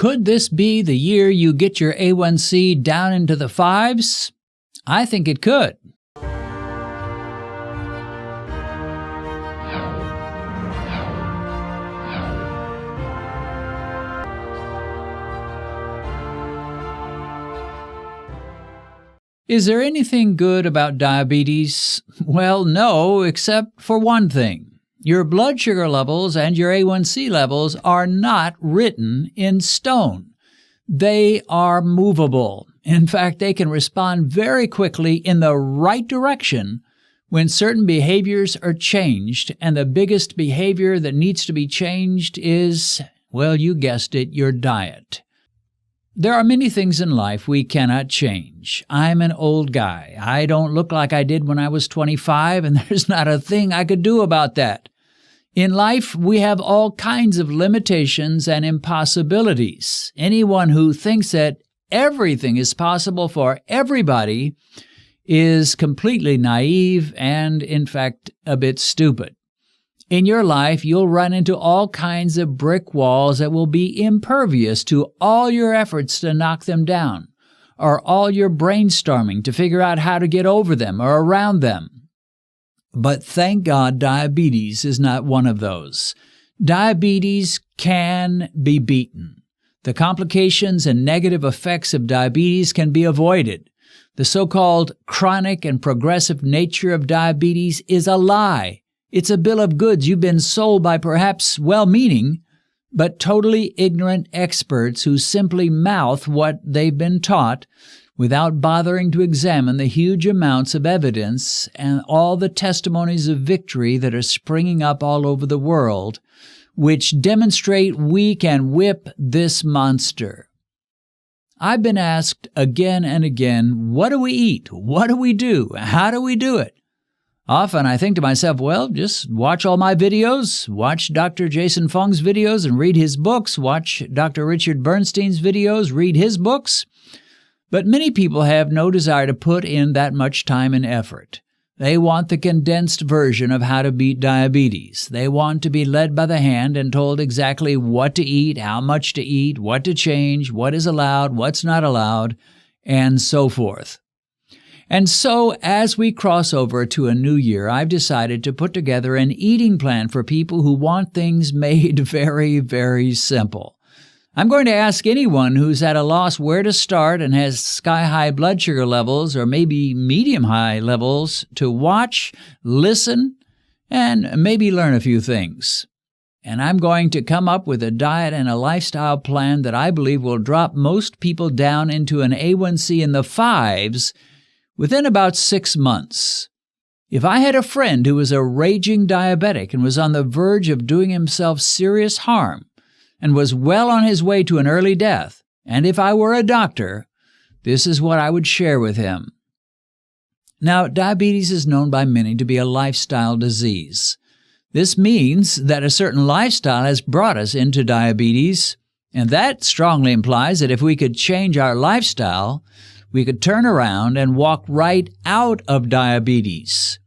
Could this be the year you get your A1c down into the 5's? I think it could. Is there anything good about diabetes? Well, no, except for one thing. Your blood sugar levels and your A1c levels are not written in stone. They are movable. In fact, they can respond very quickly in the right direction when certain behaviors are changed, and the biggest behavior that needs to be changed is, well, you guessed it, your diet. There are many things in life we cannot change. I'm an old guy. I don't look like I did when I was 25, and there's not a thing I could do about that. In life, we have all kinds of limitations and impossibilities. Anyone who thinks that everything is possible for everybody is completely naive and, in fact, a bit stupid. In your life, you'll run into all kinds of brick walls that will be impervious to all your efforts to knock them down, or all your brainstorming to figure out how to get over them or around them. But thank God diabetes is not one of those. Diabetes can be beaten. The complications and negative effects of diabetes can be avoided. The so-called chronic and progressive nature of diabetes is a lie. It's a bill of goods you've been sold by perhaps well-meaning, but totally ignorant experts who simply mouth what they've been taught without bothering to examine the huge amounts of evidence and all the testimonies of victory that are springing up all over the world, which demonstrate we can whip this monster. I've been asked again and again, what do we eat? What do we do? How do we do it? Often I think to myself, well, just watch all my videos, watch Dr. Jason Fung's videos and read his books, watch Dr. Richard Bernstein's videos, read his books. But many people have no desire to put in that much time and effort. They want the condensed version of how to beat diabetes. They want to be led by the hand and told exactly what to eat, how much to eat, what to change, what is allowed, what's not allowed, and so forth. And so, as we cross over to a new year, I've decided to put together an eating plan for people who want things made very, very simple. I'm going to ask anyone who's at a loss where to start and has sky-high blood sugar levels or maybe medium-high levels to watch, listen, and maybe learn a few things. And I'm going to come up with a diet and a lifestyle plan that I believe will drop most people down into an A1c in the 5's within about 6 months. If I had a friend who was a raging diabetic and was on the verge of doing himself serious harm and was well on his way to an early death, and if I were a doctor, this is what I would share with him. Now, diabetes is known by many to be a lifestyle disease. This means that a certain lifestyle has brought us into diabetes, and that strongly implies that if we could change our lifestyle, we could turn around and walk right out of diabetes.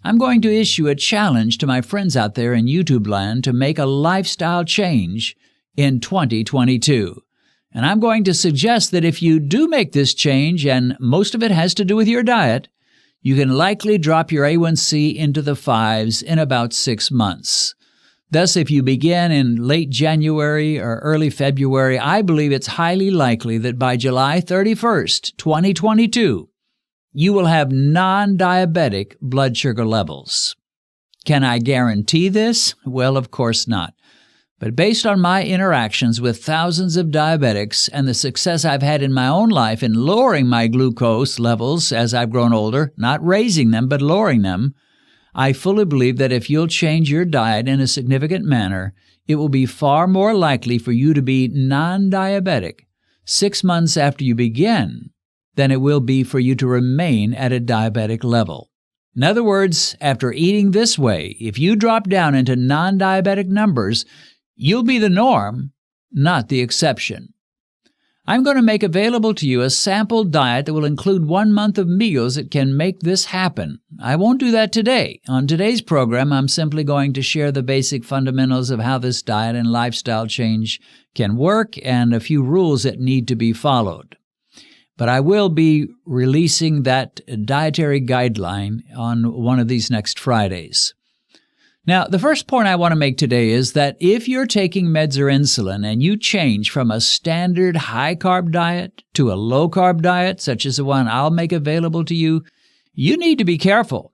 I'm going to issue a challenge to my friends out there in YouTube land to make a lifestyle change in 2022. And I'm going to suggest that if you do make this change, and most of it has to do with your diet, you can likely drop your A1c into the 5's in about 6 months. Thus, if you begin in late January or early February, I believe it's highly likely that by July 31st, 2022, you will have non-diabetic blood sugar levels. Can I guarantee this? Well, of course not. But based on my interactions with thousands of diabetics and the success I've had in my own life in lowering my glucose levels as I've grown older, not raising them, but lowering them, I fully believe that if you'll change your diet in a significant manner, it will be far more likely for you to be non-diabetic 6 months after you begin than it will be for you to remain at a diabetic level. In other words, after eating this way, if you drop down into non-diabetic numbers, you'll be the norm, not the exception. I'm going to make available to you a sample diet that will include 1 month of meals that can make this happen. I won't do that today. On today's program, I'm simply going to share the basic fundamentals of how this diet and lifestyle change can work and a few rules that need to be followed. But I will be releasing that dietary guideline on one of these next Fridays. Now, the first point I want to make today is that if you're taking meds or insulin and you change from a standard high-carb diet to a low-carb diet, such as the one I'll make available to you, you need to be careful.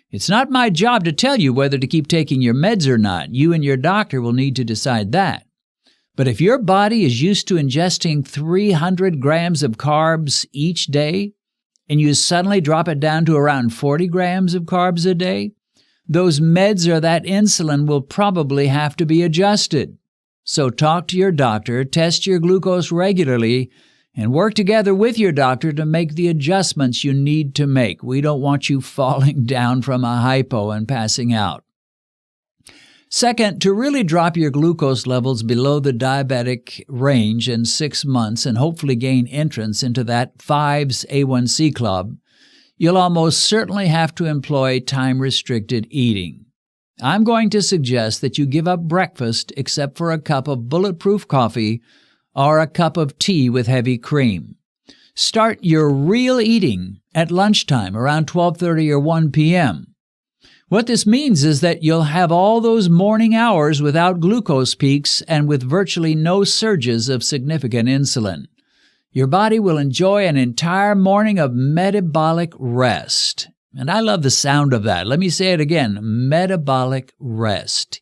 It's not my job to tell you whether to keep taking your meds or not. You and your doctor will need to decide that. But if your body is used to ingesting 300 grams of carbs each day, and you suddenly drop it down to around 40 grams of carbs a day, those meds or that insulin will probably have to be adjusted. So talk to your doctor, test your glucose regularly, and work together with your doctor to make the adjustments you need to make. We don't want you falling down from a hypo and passing out. Second, to really drop your glucose levels below the diabetic range in 6 months and hopefully gain entrance into that 5's A1c club, you'll almost certainly have to employ time-restricted eating. I'm going to suggest that you give up breakfast except for a cup of bulletproof coffee or a cup of tea with heavy cream. Start your real eating at lunchtime around 12:30 or 1 p.m. What this means is that you'll have all those morning hours without glucose peaks and with virtually no surges of significant insulin. Your body will enjoy an entire morning of metabolic rest. And I love the sound of that. Let me say it again, metabolic rest.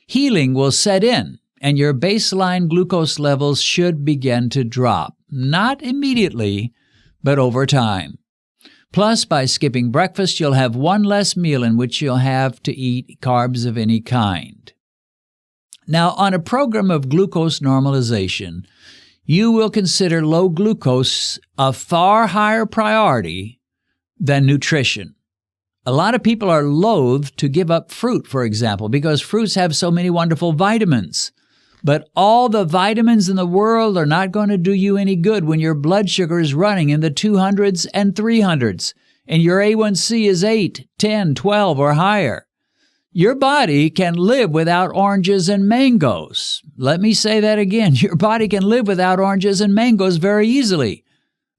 Healing will set in, and your baseline glucose levels should begin to drop. Not immediately, but over time. Plus, by skipping breakfast, you'll have one less meal in which you'll have to eat carbs of any kind. Now, on a program of glucose normalization, you will consider low glucose a far higher priority than nutrition. A lot of people are loath to give up fruit, for example, because fruits have so many wonderful vitamins. But all the vitamins in the world are not going to do you any good when your blood sugar is running in the 200s and 300s, and your A1c is 8, 10, 12, or higher. Your body can live without oranges and mangoes. Let me say that again. Your body can live without oranges and mangoes very easily,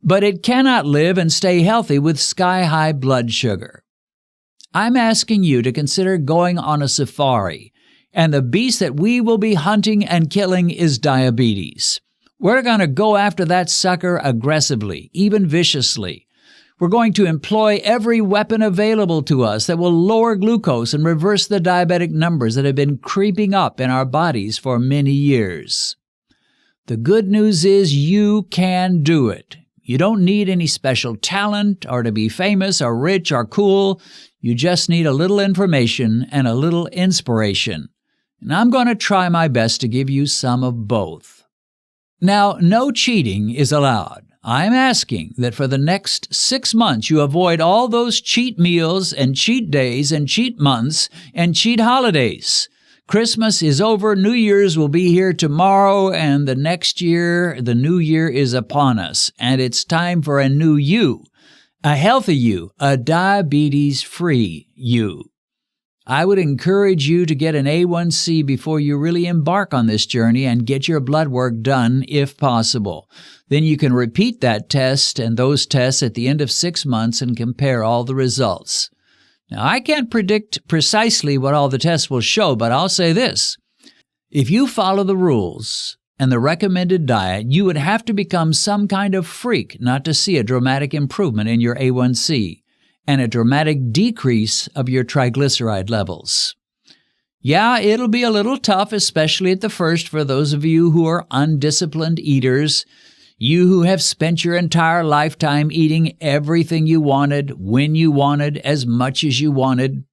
but it cannot live and stay healthy with sky-high blood sugar. I'm asking you to consider going on a safari, and the beast that we will be hunting and killing is diabetes. We're going to go after that sucker aggressively, even viciously. We're going to employ every weapon available to us that will lower glucose and reverse the diabetic numbers that have been creeping up in our bodies for many years. The good news is you can do it. You don't need any special talent or to be famous or rich or cool. You just need a little information and a little inspiration. And I'm going to try my best to give you some of both. Now, no cheating is allowed. I'm asking that for the next 6 months you avoid all those cheat meals and cheat days and cheat months and cheat holidays. Christmas is over, New Year's will be here tomorrow, and the next year, the new year is upon us, and it's time for a new you, a healthy you, a diabetes-free you. I would encourage you to get an A1c before you really embark on this journey and get your blood work done if possible. Then you can repeat that test and those tests at the end of 6 months and compare all the results. Now, I can't predict precisely what all the tests will show, but I'll say this. If you follow the rules and the recommended diet, you would have to become some kind of freak not to see a dramatic improvement in your A1c. And a dramatic decrease of your triglyceride levels. Yeah, it'll be a little tough, especially at the first for those of you who are undisciplined eaters, you who have spent your entire lifetime eating everything you wanted, when you wanted, as much as you wanted.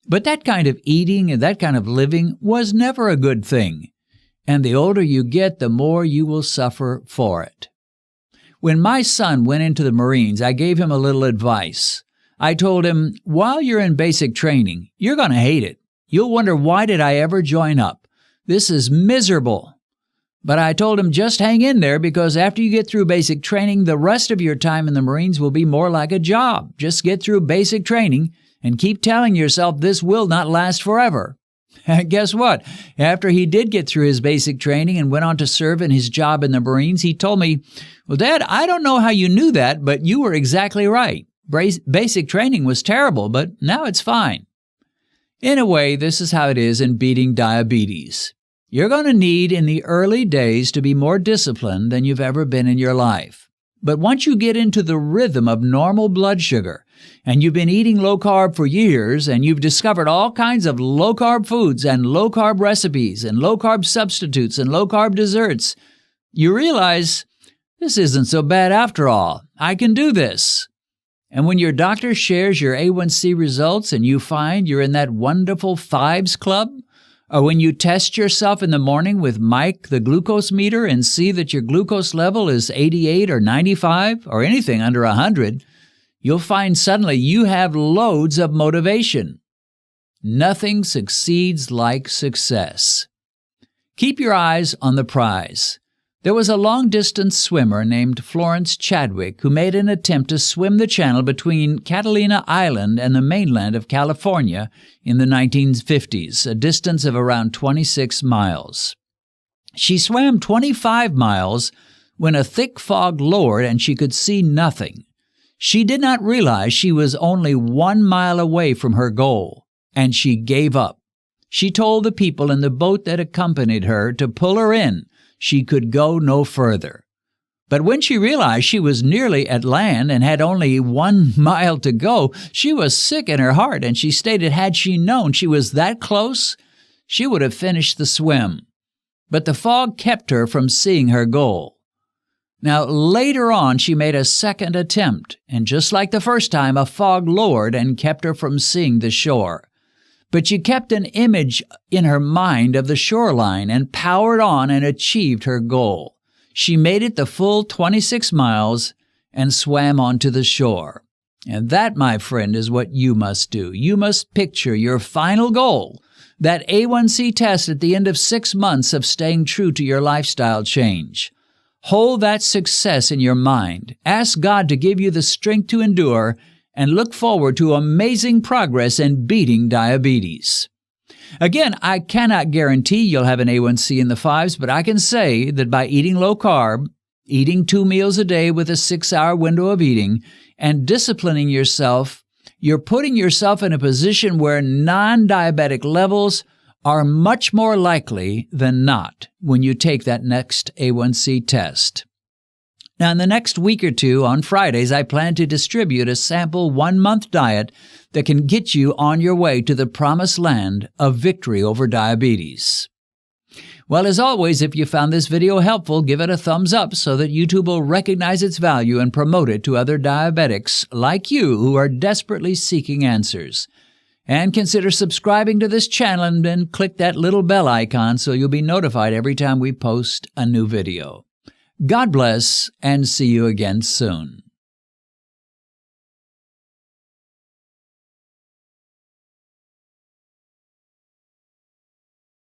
But that kind of eating and that kind of living was never a good thing. And the older you get, the more you will suffer for it. When my son went into the Marines, I gave him a little advice. I told him, while you're in basic training, you're going to hate it. You'll wonder, why did I ever join up? This is miserable. But I told him just hang in there because after you get through basic training, the rest of your time in the Marines will be more like a job. Just get through basic training and keep telling yourself this will not last forever. And guess what? After he did get through his basic training and went on to serve in his job in the Marines, he told me, "Well, Dad, I don't know how you knew that, but you were exactly right. Basic training was terrible, but now it's fine." In a way, this is how it is in beating diabetes. You're going to need in the early days to be more disciplined than you've ever been in your life. But once you get into the rhythm of normal blood sugar, and you've been eating low-carb for years, and you've discovered all kinds of low-carb foods and low-carb recipes and low-carb substitutes and low-carb desserts, you realize this isn't so bad after all. I can do this. And when your doctor shares your A1c results and you find you're in that wonderful 5's club, or when you test yourself in the morning with Mike, the glucose meter, and see that your glucose level is 88 or 95 or anything under 100, you'll find suddenly you have loads of motivation. Nothing succeeds like success. Keep your eyes on the prize. There was a long-distance swimmer named Florence Chadwick who made an attempt to swim the channel between Catalina Island and the mainland of California in the 1950s, a distance of around 26 miles. She swam 25 miles when a thick fog lowered and she could see nothing. She did not realize she was only 1 mile away from her goal, and she gave up. She told the people in the boat that accompanied her to pull her in. She could go no further. But when she realized she was nearly at land and had only 1 mile to go, she was sick in her heart, and she stated had she known she was that close, she would have finished the swim. But the fog kept her from seeing her goal. Now, later on, she made a second attempt, and just like the first time, a fog lowered and kept her from seeing the shore. But she kept an image in her mind of the shoreline and powered on and achieved her goal. She made it the full 26 miles and swam onto the shore. And that, my friend, is what you must do. You must picture your final goal, that A1c test at the end of 6 months of staying true to your lifestyle change. Hold that success in your mind. Ask God to give you the strength to endure and look forward to amazing progress in beating diabetes. Again, I cannot guarantee you'll have an A1c in the 5's, but I can say that by eating low carb, eating 2 meals a day with a 6-hour window of eating, and disciplining yourself, you're putting yourself in a position where non-diabetic levels are much more likely than not when you take that next A1c test. Now, in the next week or two, on Fridays, I plan to distribute a sample 1-month diet that can get you on your way to the promised land of victory over diabetes. Well, as always, if you found this video helpful, give it a thumbs up so that YouTube will recognize its value and promote it to other diabetics like you who are desperately seeking answers. And consider subscribing to this channel and then click that little bell icon so you'll be notified every time we post a new video. God bless, and see you again soon.